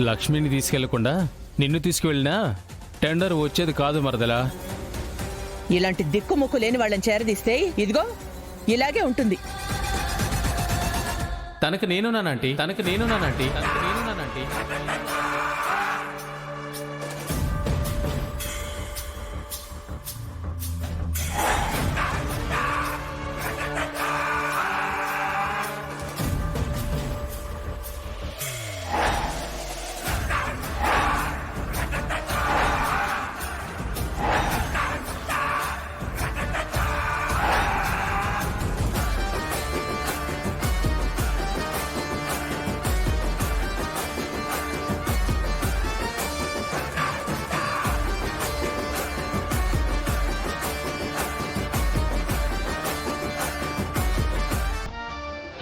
లక్ష్మిని తీసుకెళ్లకుండా నిన్ను తీసుకువెళ్ళినా టెండర్ వచ్చేది కాదు మరదలా. ఇలాంటి దిక్కుముక్కు లేని వాళ్ళని చేరదీస్తే ఇదిగో ఇలాగే ఉంటుంది. తనకు నేనున్నానంటీ.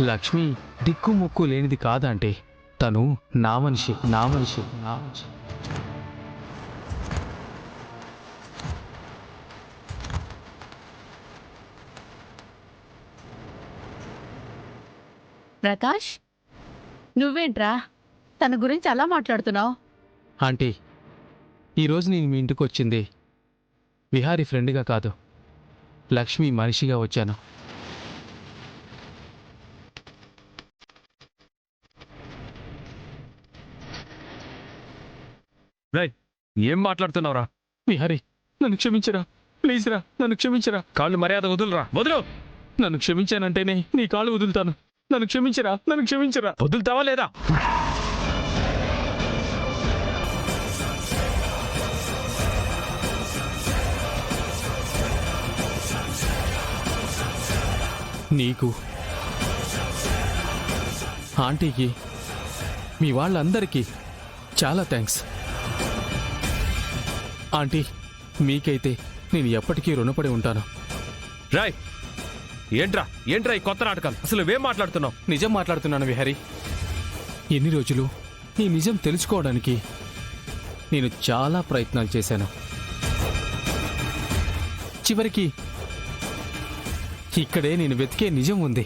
లక్ష్మి దిక్కు ముక్కు లేనిది కాదంటే తను నా మనిషి. ప్రకాష్, నువ్వేంట్రా తన గురించి అలా మాట్లాడుతున్నావు? ఆంటీ, ఈరోజు నేను మీ ఇంటికి వచ్చింది విహారీ ఫ్రెండ్గా కాదు, లక్ష్మి మనిషిగా వచ్చాను. ఏం మాట్లాడుతున్నావురా? విహారీ, నన్ను క్షమించరా, ప్లీజ్ రా, నన్ను క్షమించరా. కాళ్ళు మర్యాద వదులురా, వదులు. నన్ను క్షమించానంటేనే నీ కాళ్ళు వదులుతాను. నన్ను క్షమించరా. వదులుతావా లేదా? నీకు, ఆంటీకి, మీ వాళ్ళందరికీ చాలా థ్యాంక్స్. ఆంటీ, మీకైతే నేను ఎప్పటికీ రుణపడి ఉంటాను. రాయ్, ఏంట్రా ఈ కొత్త నాటకాలు? అసలు ఏం మాట్లాడుతున్నావు? నిజం మాట్లాడుతున్నాను విహారీ. ఎన్ని రోజులు ఈ నిజం తెలుసుకోవడానికి నేను చాలా ప్రయత్నాలు చేశాను. చివరికి ఇక్కడే నేను వెతికే నిజం ఉంది.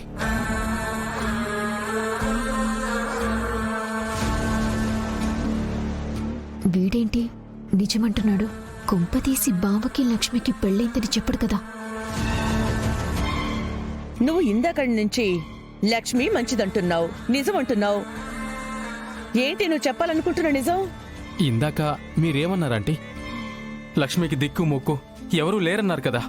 వీడేంటి నిజమంటున్నాడు? కొంపతీసి బావకి లక్ష్మికి పెళ్ళైందని చెప్పడు కదా. నువ్వు ఇందాకడి నుంచి లక్ష్మి మంచిదంటున్నావు, నిజమంటున్నావు. ఏంటి నువ్వు చెప్పాలనుకుంటున్న నిజం? ఇందాక మీరేమన్నారంటే లక్ష్మికి దిక్కు మొక్కు ఎవరూ లేరన్నారు కదా.